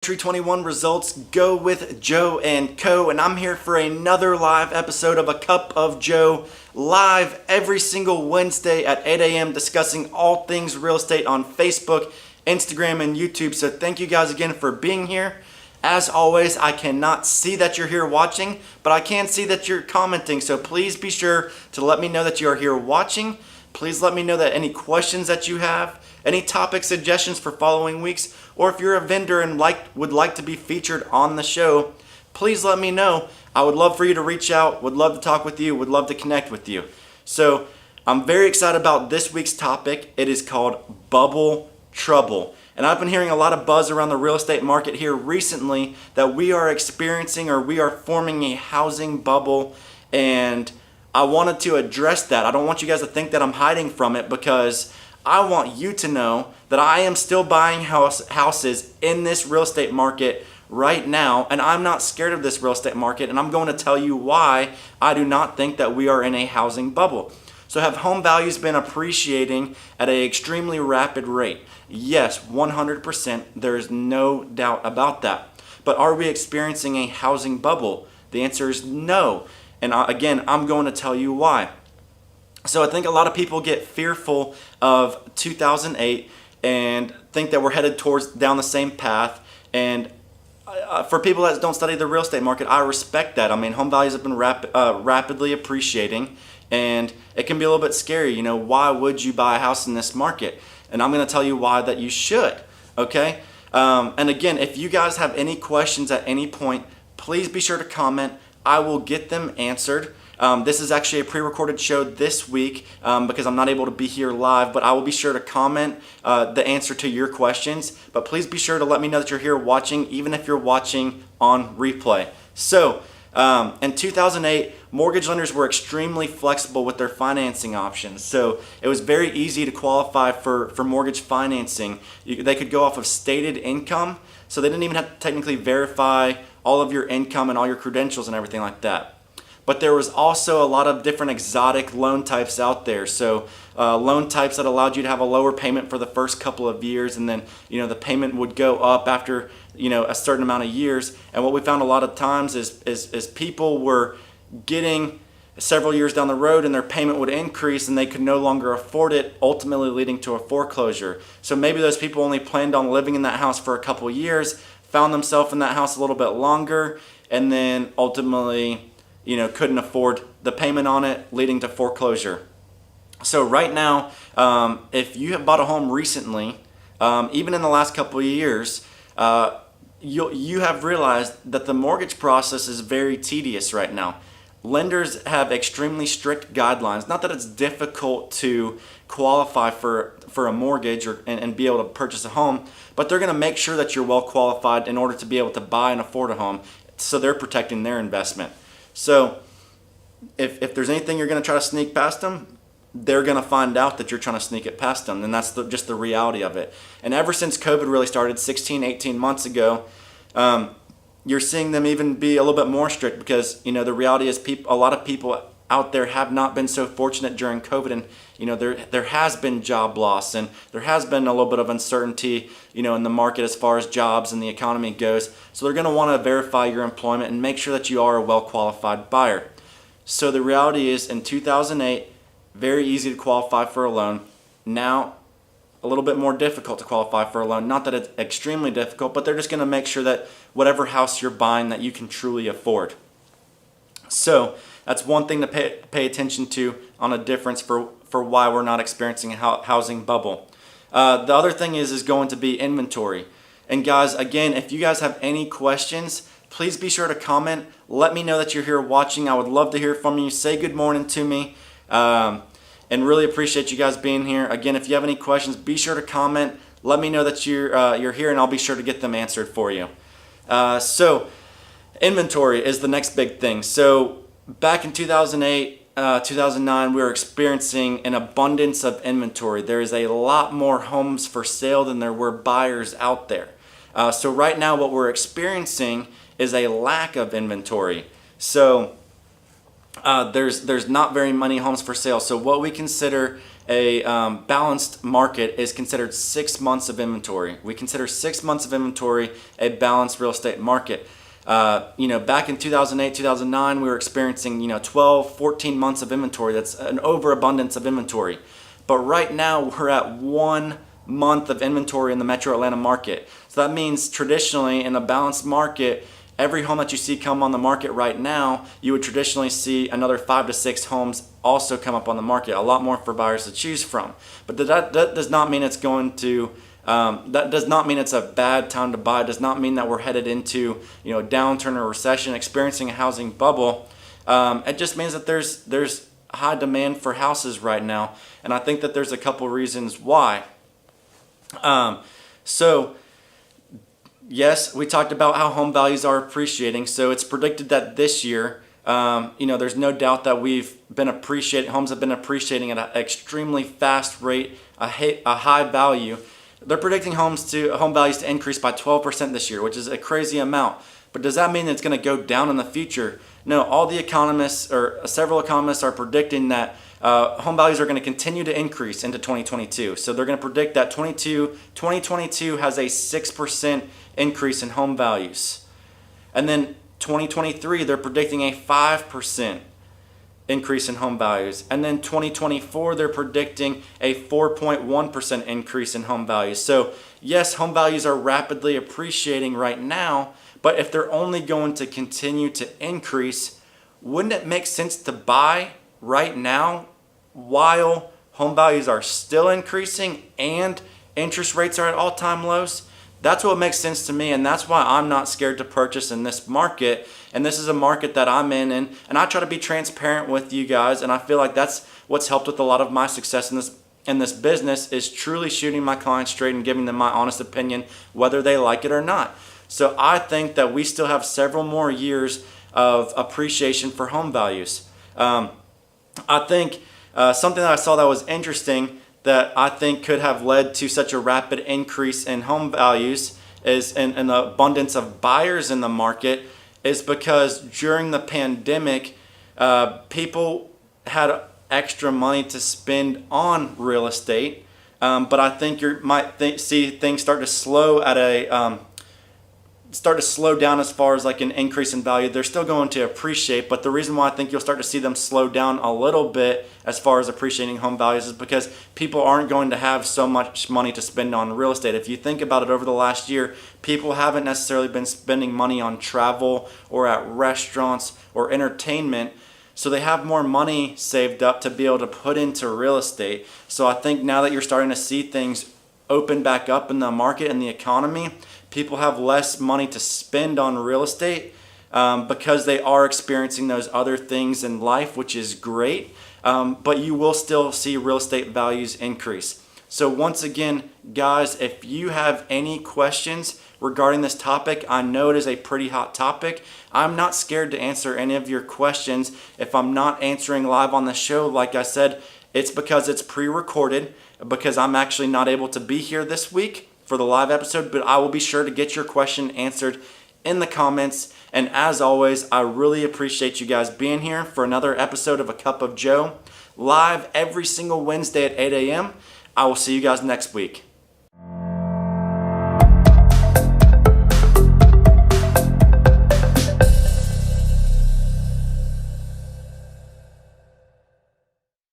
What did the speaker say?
Tree 21 results go with Joe and Co. And I'm here for another live episode of A Cup of Joe, live every single Wednesday at 8 a.m. discussing all things real estate on Facebook, Instagram, and YouTube. So thank you guys again for being here. As always, I cannot see that you're here watching, but I can see that you're commenting. So please be sure to let me know that you are here watching. Please let me know that any questions that you have, any topic suggestions for following weeks, or if you're a vendor and would like to be featured on the show, please let me know. I would love for you to reach out, would love to talk with you, would love to connect with you. So I'm very excited about this week's topic. It is called Bubble Trouble. And I've been hearing a lot of buzz around the real estate market here recently that we are experiencing or we are forming a housing bubble, and I wanted to address that. I don't want you guys to think that I'm hiding from it, because I want you to know that I am still buying houses in this real estate market right now, and I'm not scared of this real estate market, and I'm going to tell you why I do not think that we are in a housing bubble. So have home values been appreciating at an extremely rapid rate? Yes, 100%. There's no doubt about that. But are we experiencing a housing bubble? The answer is no. And again, I'm going to tell you why. So I think a lot of people get fearful of 2008 and think that we're headed down the same path. And for people that don't study the real estate market, I respect that. I mean, home values have been rapidly appreciating, and it can be a little bit scary. You know, why would you buy a house in this market? And I'm going to tell you why that you should. Okay. And again, if you guys have any questions at any point, please be sure to comment. I will get them answered. This is actually a pre-recorded show this week because I'm not able to be here live, but I will be sure to comment the answer to your questions. But please be sure to let me know that you're here watching, even if you're watching on replay. So in 2008, mortgage lenders were extremely flexible with their financing options. So it was very easy to qualify for mortgage financing. They could go off of stated income, so they didn't even have to technically verify all of your income and all your credentials and everything like that. But there was also a lot of different exotic loan types out there. So loan types that allowed you to have a lower payment for the first couple of years, and then the payment would go up after a certain amount of years. And what we found a lot of times is people were getting several years down the road and their payment would increase and they could no longer afford it, ultimately leading to a foreclosure. So maybe those people only planned on living in that house for a couple of years, found themselves in that house a little bit longer, and then ultimately couldn't afford the payment on it, leading to foreclosure. So right now, if you have bought a home recently, even in the last couple of years, you have realized that the mortgage process is very tedious right now. Lenders have extremely strict guidelines. Not that it's difficult to qualify for a mortgage and be able to purchase a home, but they're going to make sure that you're well qualified in order to be able to buy and afford a home. So they're protecting their investment. So if there's anything you're going to try to sneak past them, they're going to find out that you're trying to sneak it past them. And that's just the reality of it. And ever since COVID really started 16, 18 months ago, you're seeing them even be a little bit more strict, because the reality is a lot of people out there have not been so fortunate during COVID, and there has been job loss, and there has been a little bit of uncertainty in the market as far as jobs and the economy goes. So they're going to want to verify your employment and make sure that you are a well-qualified buyer. So the reality is, in 2008, very easy to qualify for a loan. Now a little bit more difficult to qualify for a loan. Not that it's extremely difficult, but they're just going to make sure that whatever house you're buying that you can truly afford. So that's one thing to pay attention to on a difference for why we're not experiencing a housing bubble. The other thing is going to be inventory. And guys, again, if you guys have any questions, please be sure to comment. Let me know that you're here watching. I would love to hear from you. Say good morning to me. And really appreciate you guys being here. Again, if you have any questions, be sure to comment. Let me know that you're here, and I'll be sure to get them answered for you. So inventory is the next big thing. So back in 2008, 2009, we were experiencing an abundance of inventory. There is a lot more homes for sale than there were buyers out there. So right now what we're experiencing is a lack of inventory. So there's not very many homes for sale. So what we consider a balanced market is considered 6 months of inventory. We consider 6 months of inventory a balanced real estate market. Back in 2008, 2009, we were experiencing, 12, 14 months of inventory. That's an overabundance of inventory. But right now we're at 1 month of inventory in the Metro Atlanta market. So that means traditionally in a balanced market, every home that you see come on the market right now, you would traditionally see another 5 to 6 homes also come up on the market, a lot more for buyers to choose from. But that does not mean it's going to, that does not mean it's a bad time to buy. It does not mean that we're headed into, a downturn or recession, experiencing a housing bubble. It just means that there's high demand for houses right now. And I think that there's a couple reasons why. Yes, we talked about how home values are appreciating. So it's predicted that this year, there's no doubt that homes have been appreciating at an extremely fast rate, a high value. They're predicting home values to increase by 12% this year, which is a crazy amount. But does that mean it's going to go down in the future? No, all the economists, or several economists, are predicting that home values are going to continue to increase into 2022. So they're going to predict that 2022 has a 6% increase in home values. And then 2023, they're predicting a 5% increase in home values. And then 2024, they're predicting a 4.1% increase in home values. So yes, home values are rapidly appreciating right now, but if they're only going to continue to increase, wouldn't it make sense to buy right now while home values are still increasing and interest rates are at all-time lows? That's what makes sense to me, and that's why I'm not scared to purchase in this market. And this is a market that I'm in, and I try to be transparent with you guys, and I feel like that's what's helped with a lot of my success in this business, is truly shooting my clients straight and giving them my honest opinion, whether they like it or not. So I think that we still have several more years of appreciation for home values. I think something that I saw that was interesting, that I think could have led to such a rapid increase in home values is an abundance of buyers in the market, is because during the pandemic, people had extra money to spend on real estate. But I think you might see things start to slow down as far as like an increase in value. They're still going to appreciate, but the reason why I think you'll start to see them slow down a little bit as far as appreciating home values is because people aren't going to have so much money to spend on real estate. If you think about it, over the last year, people haven't necessarily been spending money on travel or at restaurants or entertainment. So they have more money saved up to be able to put into real estate. So I think now that you're starting to see things open back up in the market and the economy, people have less money to spend on real estate because they are experiencing those other things in life, which is great. But you will still see real estate values increase. So once again, guys, if you have any questions regarding this topic, I know it is a pretty hot topic. I'm not scared to answer any of your questions. If I'm not answering live on the show, like I said, it's because it's pre-recorded, because I'm actually not able to be here this week for the live episode, but I will be sure to get your question answered in the comments. And as always, I really appreciate you guys being here for another episode of A Cup of Joe, live every single Wednesday at 8 a.m. I will see you guys next week.